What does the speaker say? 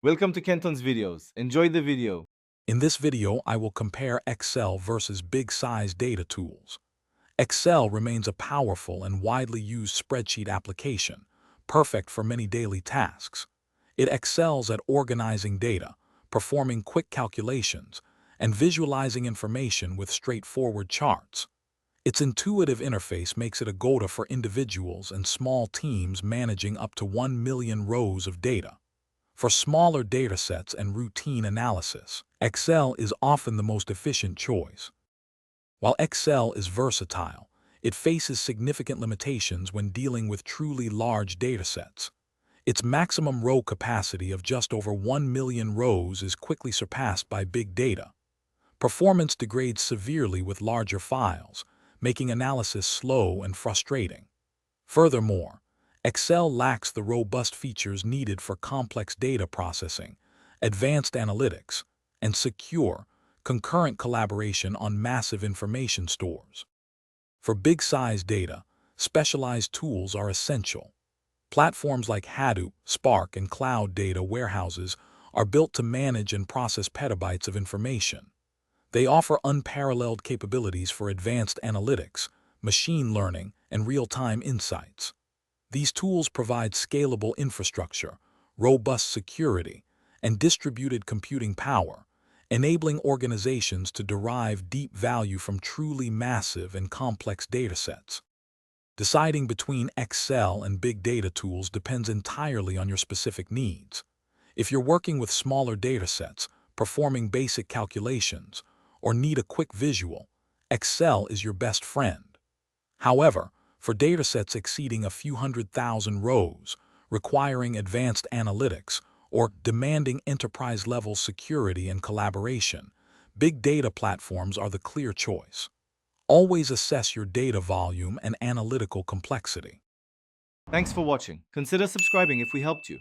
Welcome to Kenton's videos. Enjoy the video. In this video, I will compare Excel versus big-size data tools. Excel remains a powerful and widely used spreadsheet application, perfect for many daily tasks. It excels at organizing data, performing quick calculations, and visualizing information with straightforward charts. Its intuitive interface makes it a go-to for individuals and small teams managing up to 1 million rows of data. For smaller datasets and routine analysis, Excel is often the most efficient choice. While Excel is versatile, it faces significant limitations when dealing with truly large datasets. Its maximum row capacity of just over 1 million rows is quickly surpassed by big data. Performance degrades severely with larger files, making analysis slow and frustrating. Furthermore, Excel lacks the robust features needed for complex data processing, advanced analytics, and secure, concurrent collaboration on massive information stores. For big-size data, specialized tools are essential. Platforms like Hadoop, Spark, and cloud data warehouses are built to manage and process petabytes of information. They offer unparalleled capabilities for advanced analytics, machine learning, and real-time insights. These tools provide scalable infrastructure, robust security, and distributed computing power, enabling organizations to derive deep value from truly massive and complex datasets. Deciding between Excel and big data tools depends entirely on your specific needs. If you're working with smaller datasets, performing basic calculations, or need a quick visual, Excel is your best friend. However, for datasets exceeding a few 100,000 rows, requiring advanced analytics, or demanding enterprise-level security and collaboration, big data platforms are the clear choice. Always assess your data volume and analytical complexity. Thanks for watching. Consider subscribing if we helped you.